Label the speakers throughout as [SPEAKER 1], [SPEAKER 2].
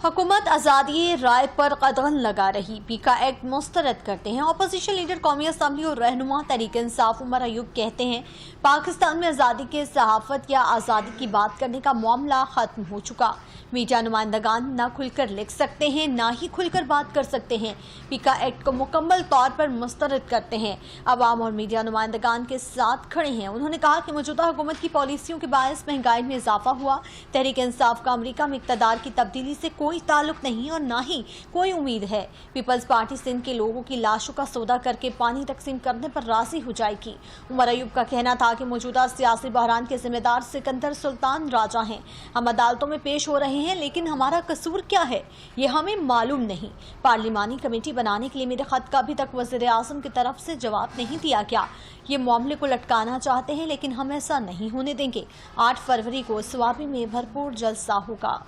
[SPEAKER 1] हुकूमत आज़ादी राय पर कदम लगा रही, पीका एक्ट मुस्तरद करते हैं। अपोजिशन लीडर कौमी असम्बली और रहनुमा तहरीक इंसाफ उमर अयूब कहते हैं पाकिस्तान में आज़ादी के सहाफत या आज़ादी की बात करने का मामला खत्म हो चुका। मीडिया नुमाइंदगान न खुलकर लिख सकते हैं न ही खुलकर बात कर सकते हैं। पीका एक्ट को मुकम्मल तौर पर मुस्तरद करते हैं। अवाम और मीडिया नुमाइंदगान के साथ खड़े हैं। उन्होंने कहा कि मौजूदा हुकूमत की पॉलिसियों के बायस महंगाई में इजाफा हुआ। तहरीक इंसाफ का अमरीका में इक़्तिदार की तब्दीली से कोई ताल्लुक नहीं और ना ही कोई उम्मीद है। पीपल्स पार्टी सिंध के लोगों की लाशों का सौदा करके पानी तकसीम करने पर राजी हो जाएगी। उमर अयूब का कहना था कि मौजूदा सियासी बहरान के जिम्मेदार सिकंदर सुल्तान राजा हैं। हम अदालतों में पेश हो रहे हैं, लेकिन हमारा कसूर क्या है ये हमें मालूम नहीं। पार्लिमानी कमेटी बनाने के लिए मेरे खत का अभी तक वज़ीर आज़म की तरफ से जवाब नहीं दिया गया। ये मामले को लटकाना चाहते हैं, लेकिन हम ऐसा नहीं होने देंगे। 8 फरवरी को स्वाबी में भरपूर जलसा होगा।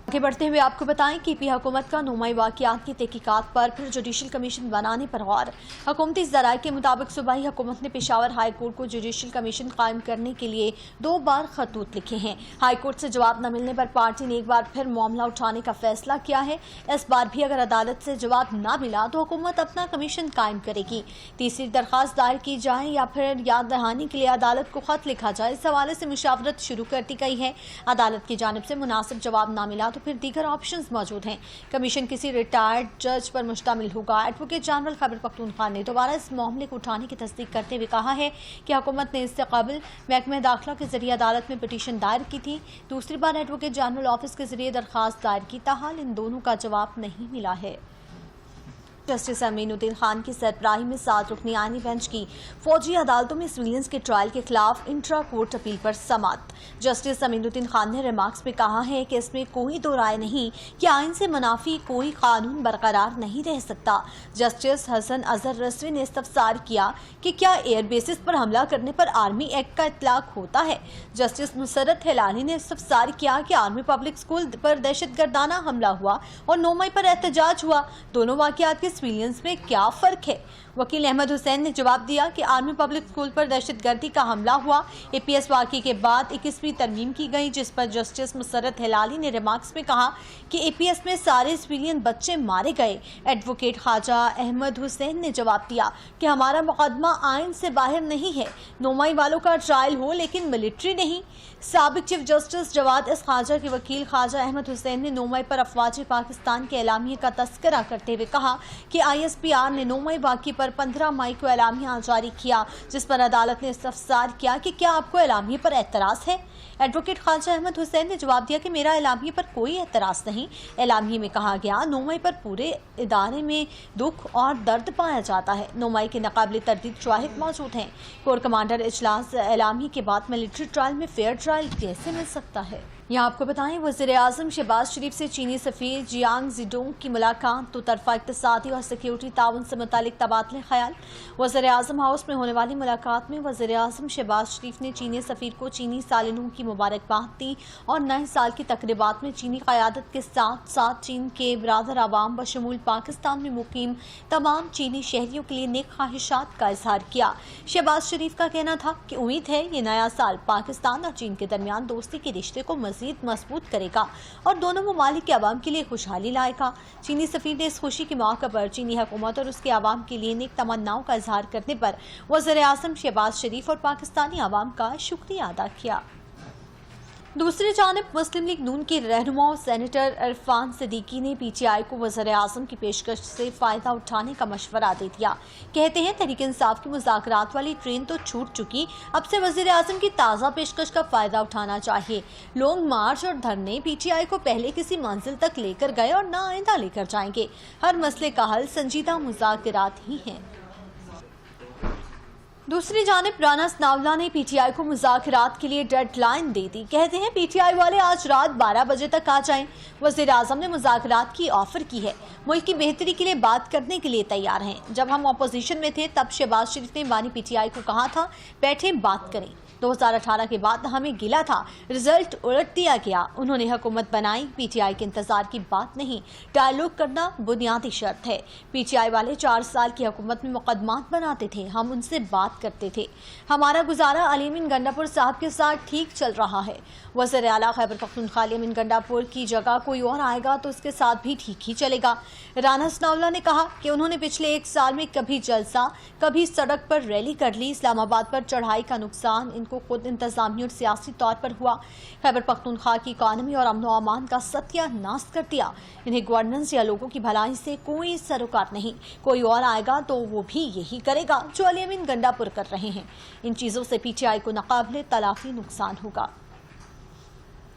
[SPEAKER 1] आगे बढ़ते हुए आपको बताएं कि पी हुकूमत का नुमाई वाक़ियात की तहकीकात पर फिर जुडिशल कमीशन बनाने पर गौर। हुकूमती ज़राए के मुताबिक सूबाई हुकूमत ने पेशावर हाई कोर्ट को जुडिशल कमीशन कायम करने के लिए 2 बार खतूत लिखे हैं। हाई कोर्ट से जवाब न मिलने पर पार्टी ने एक बार फिर मामला उठाने का फैसला किया है। इस बार भी अगर अदालत से जवाब न मिला तो हुकूमत अपना कमीशन कायम करेगी। तीसरी दरख्वास्त दायर की जाए या फिर याद दहानी के लिए अदालत को खत लिखा जाए, इस हवाले से मुशावरत शुरू कर दी गई है। अदालत की जानिब से मुनासिब जवाब न मिला तो फिर दीगर ऑप्शंस मौजूद हैं। कमीशन किसी रिटायर्ड जज पर मुश्तमिल होगा। एडवोकेट जनरल खैबर पख्तूनख्वा ने दोबारा इस मामले को उठाने की तस्दीक करते हुए कहा है कि हुकूमत ने इससे कबल महकमे दाखिला के जरिए अदालत में पिटीशन दायर की थी। दूसरी बार एडवोकेट जनरल ऑफिस के जरिए दरख्वास्त दायर की, ताहाल इन दोनों का जवाब नहीं मिला है। जस्टिस अमीनुद्दीन खान की सरबराही में 7 रुकनी आईनी बेंच की फौजी अदालतों में सिविलियंस के ट्रायल के खिलाफ इंट्रा कोर्ट अपील पर समाअत। जस्टिस अमीनुद्दीन खान ने रिमार्क्स में कहा है कि इसमें कोई दो राय नहीं कि आइन से मुनाफी कोई कानून बरकरार नहीं रह सकता। जस्टिस हसन अजहर रजवी ने इस्तफसार किया कि क्या एयर बेसिस पर हमला करने पर आर्मी एक्ट का इतलाक होता है। जस्टिस नुसरत हिलाली ने इस्तफसार किया कि आर्मी पब्लिक स्कूल पर दहशतगर्दाना हमला हुआ और 9 मई पर एहतजाज हुआ, दोनों वाक़ियात के सिविलियंस में क्या फर्क है। वकील अहमद हुसैन ने जवाब दिया कि आर्मी पब्लिक स्कूल पर दहशतगर्दी का हमला हुआ। एपीएस वाक़ये के बाद 21वीं तरमीम की गई, जिस पर जस्टिस मुसर्रत हिलाली ने रिमार्क्स में कहा कि एपीएस में सारे सिविलियन बच्चे मारे गए। एडवोकेट ख्वाजा अहमद हुसैन ने जवाब दिया कि हमारा मुकदमा आइन से बाहर नहीं है। 9 मई वालों का ट्रायल हो लेकिन मिलिट्री नहीं। साबिक chief justice Jawad S Khawaja के वकील ख्वाजा अहमद हुसैन ने 9 मई पर अफवाज पाकिस्तान के एलामिये का तस्करा करते हुए कहा कि ISPR ने 9 मई वाक़ये पर 15 मई को एलामिया जारी किया, जिस पर अदालत ने इस्तफसार किया कि क्या आपको एलामिये पर एतराज़ है। एडवोकेट ख्वाजा अहमद हुसैन ने जवाब दिया कि मेरा एलामिये पर कोई एतराज़ नहीं। एलामिये में कहा गया 9 मई पर पूरे इदारे में दुख और दर्द पाया जाता है। 9 मई के नाकाबिल तरदीद शवाहिद मौजूद हैं। कोर कमांडर इजलास एलामिये के बाद मिलिट्री ट्रायल में फेयर ट्रायल कैसे मिल सकता है। यहाँ आपको बताएं, वज़ीर आज़म शहबाज शरीफ से चीनी सफ़ीर जियांग ज़िडोंग की मुलाकात। तो तरफ़ा इक़्तिसादी और सिक्योरिटी ताउन से मुतालिक तबादले ख्याल। वज़ीर आज़म हाउस में होने वाली मुलाकात में वज़ीर आज़म शहबाज शरीफ ने चीनी सफ़ीर को चीनी साल नू की मुबारकबाद दी और नए साल की तक़रीबात में चीनी क़यादत के साथ साथ चीन के बरादर आवाम बशमूल पाकिस्तान में मुकीम तमाम चीनी शहरियों के लिए नेक ख्वाहिशात का इजहार किया। शहबाज शरीफ का कहना था कि उम्मीद है ये नया साल पाकिस्तान और चीन के दरमियान दोस्ती के रिश्ते को मज़ीद मजबूत करेगा और दोनों ममालिक के आवाम के लिए खुशहाली लाएगा। चीनी सफ़ीर ने इस खुशी के मौके पर चीनी हुकूमत और उसके आवाम के लिए नेक तमन्नाओं का इजहार करने पर वज़ीर आज़म शहबाज शरीफ और पाकिस्तानी आवाम का शुक्रिया अदा किया। दूसरी जानिब मुस्लिम लीग नून के रहनुमा सेनेटर इरफान सिद्दीकी ने PTI को वज़ीर आज़म की पेशकश से फ़ायदा उठाने का मशवरा दे दिया। कहते हैं तहरीक इंसाफ की मुज़ाकरात वाली ट्रेन तो छूट चुकी, अब से वज़ीर आज़म की ताज़ा पेशकश का फ़ायदा उठाना चाहिए। लॉन्ग मार्च और धरने PTI को पहले किसी मंजिल तक लेकर गए और न आइंदा लेकर जाएंगे। हर मसले का हल संजीदा मुज़ाकरात ही हैं। दूसरी जानिब राना सनाउल्लाह ने PTI को मुज़ाकरात के लिए डेडलाइन दे दी। कहते हैं PTI वाले आज रात 12 बजे तक आ जाएं। वज़ीर आज़म ने मुज़ाकरात की ऑफर की है, मुल्क की बेहतरी के लिए बात करने के लिए तैयार हैं। जब हम अपोजिशन में थे तब शहबाज शरीफ ने बानी PTI को कहा था बैठे बात करें। 2018 के बाद हमें गिला था, रिजल्ट उलट दिया गया। उन्होंने हुकूमत बनाई, पीटीआई के इंतजार की बात नहीं, डायलॉग करना बुनियादी शर्त है। पीटीआई वाले 4 साल की हुकूमत में मुकदमात बनाते थे, हम उनसे बात करते थे। हमारा गुजारा अली अमीन गंडापुर साहब के साथ ठीक चल रहा है। वज़ीर आला खैबर पख्तूनख्वा अली अमीन गंडापुर की जगह कोई और आएगा तो उसके साथ भी ठीक ही चलेगा। राना हसनाउल्लाह ने कहा कि उन्होंने पिछले 1 साल में कभी जलसा, कभी सड़क पर रैली कर ली। इस्लामाबाद पर चढ़ाई का नुकसान इनको खुद इंतजामी और सियासी तौर पर हुआ। खैबर पख्तूनख्वा की इकॉनमी और अमन व अमान का सत्यानाश कर दिया। इन्हें गवर्नेंस या लोगों की भलाई से कोई सरोकार नहीं। कोई और आएगा तो वो भी यही करेगा जो अली अमीन गंडापुर कर रहे हैं। इन चीजों से पीटीआई को नाकाबिले तलाफी नुकसान होगा।